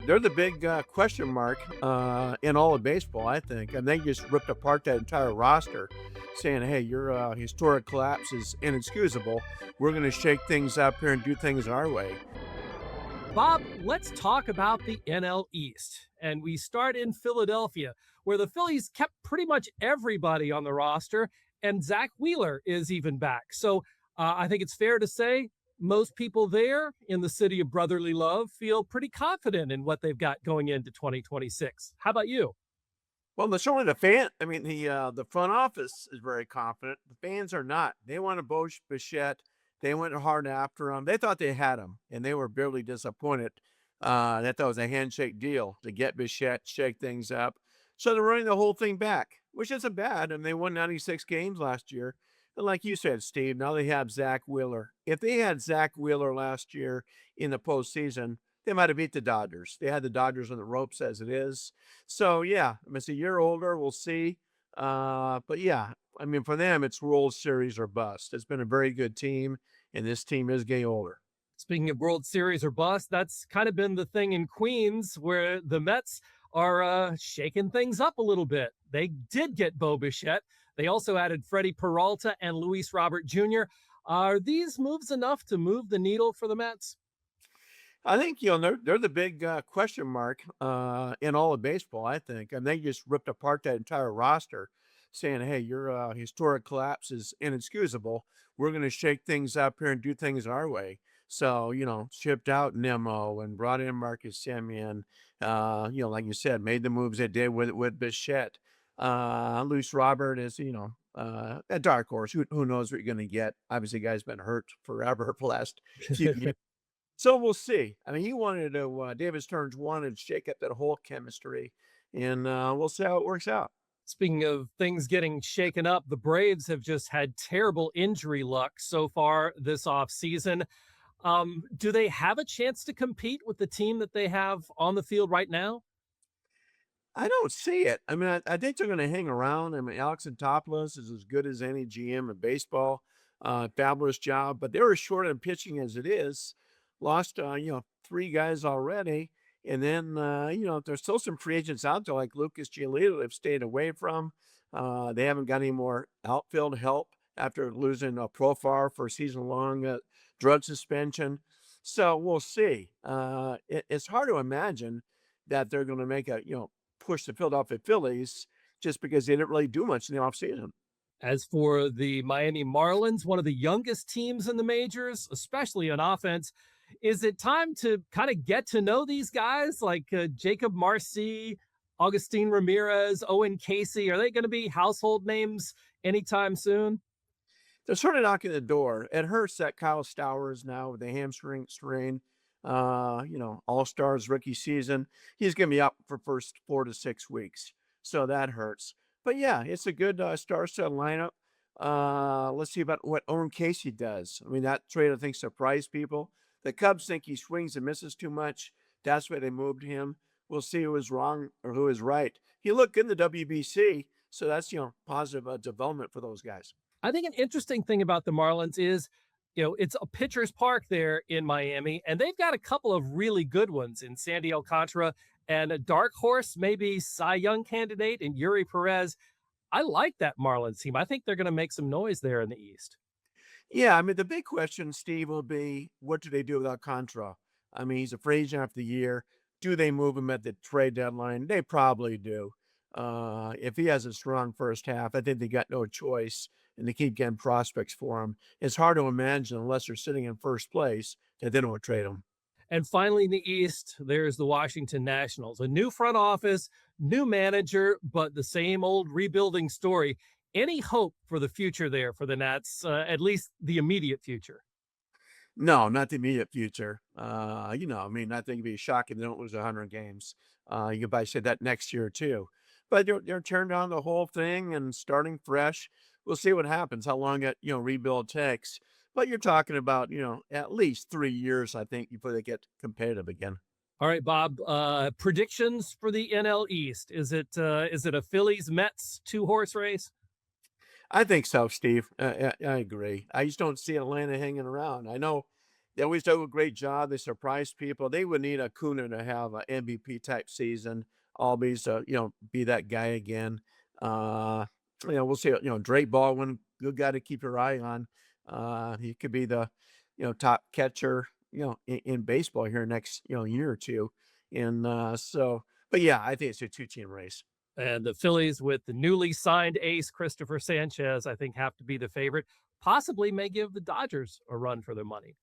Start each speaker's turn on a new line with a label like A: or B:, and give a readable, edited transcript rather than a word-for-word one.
A: They're the big question mark in all of baseball, I think. And they just ripped apart that entire roster, saying, "Hey, your historic collapse is inexcusable. We're going to shake things up here and do things our way."
B: Bob, let's talk about the NL East. And we start in Philadelphia, where the Phillies kept pretty much everybody on the roster, and Zach Wheeler is even back. So I think it's fair to say most people there in the city of brotherly love feel pretty confident in what they've got going into 2026. How about you?
A: Well, the certainly the fan. I mean, the front office is very confident. The fans are not. They want to Bichette. They went hard after him. They thought they had him, and they were bitterly disappointed. That was a handshake deal to get Bichette, shake things up. So they're running the whole thing back, which isn't bad. And they won 96 games last year. And like you said, Steve, now they have Zach Wheeler. If they had Zach Wheeler last year in the postseason, they might have beat the Dodgers. They had the Dodgers on the ropes as it is. So yeah, I mean, it's a year older. We'll see. But yeah, I mean, for them, it's World Series or bust. It's been a very good team, and this team is getting older.
B: Speaking of World Series or bust, that's kind of been the thing in Queens where the Mets are shaking things up a little bit. They did get Bo Bichette. They also added Freddie Peralta and Luis Robert Jr. Are these moves enough to move the needle for the Mets?
A: I think they're the big question mark in all of baseball. I think, and they just ripped apart that entire roster, saying, "Hey, your historic collapse is inexcusable. We're going to shake things up here and do things our way." So shipped out Nemo and brought in Marcus Semien. Like you said, made the moves they did with Bichette. Luis Robert is a dark horse. Who knows what you're going to get? Obviously, the guy's been hurt forever for the last few years. So we'll see. I mean, he wanted to, David Stearns wanted to shake up that whole chemistry, and we'll see how it works out.
B: Speaking of things getting shaken up, the Braves have just had terrible injury luck so far this offseason. Do they have a chance to compete with the team that they have on the field right now?
A: I don't see it. I mean, I think they're going to hang around. I mean, Alex Anthopoulos is as good as any GM in baseball. Fabulous job, but they were short on pitching as it is. Lost, three guys already. And then, there's still some free agents out there like Lucas Giolito they've stayed away from. They haven't got any more outfield help after losing Profar for a season-long drug suspension. So we'll see. It's hard to imagine that they're going to make push the Philadelphia Phillies just because they didn't really do much in the offseason.
B: As for the Miami Marlins, one of the youngest teams in the majors, especially on offense, is it time to kind of get to know these guys like Jacob Marcy, Augustine Ramirez, Owen Casey? Are they going to be household names anytime soon?
A: They're sort of knocking the door. It hurts that Kyle Stowers now with the hamstring strain. All stars rookie season. He's going to be out for first 4 to 6 weeks. So that hurts. But yeah, it's a good star set lineup. Let's see about what Owen Casey does. I mean, that trade, I think, surprised people. The Cubs think he swings and misses too much. That's why they moved him. We'll see who is wrong or who is right. He looked good in the WBC. So that's, positive development for those guys.
B: I think an interesting thing about the Marlins is, it's a pitcher's park there in Miami, and they've got a couple of really good ones in Sandy Alcantara and a dark horse, maybe Cy Young candidate in Yuri Perez. I like that Marlins team. I think they're going to make some noise there in the East.
A: Yeah, I mean, the big question, Steve, will be what do they do without Contra? I mean, he's a free agent after the year. Do they move him at the trade deadline? They probably do. If he has a strong first half, I think they got no choice, and they keep getting prospects for him. It's hard to imagine, unless they're sitting in first place, that they don't trade him.
B: And finally, in the East, there's the Washington Nationals. A new front office, new manager, but the same old rebuilding story. Any hope for the future there for the Nats, at least the immediate future?
A: No, not the immediate future. I mean, I think it'd be shocking they don't lose 100 games. You could probably say that next year too. But they're tearing down the whole thing and starting fresh. We'll see what happens, how long that, rebuild takes. But you're talking about, at least 3 years, I think, before they get competitive again.
B: All right, Bob. Predictions for the NL East. Is it a Phillies Mets 2 horse race?
A: I think so, Steve. I agree. I just don't see Atlanta hanging around. I know They always do a great job. They surprise people. They would need Acuna to have an MVP type season. Always, be that guy again. Uh, we'll see. Drake Baldwin, good guy to keep your eye on. He could be the, top catcher, in baseball here next, year or two. And but yeah, I think it's a two-team race.
B: And the Phillies, with the newly signed ace Christopher Sanchez, I think have to be the favorite. Possibly may give the Dodgers a run for their money.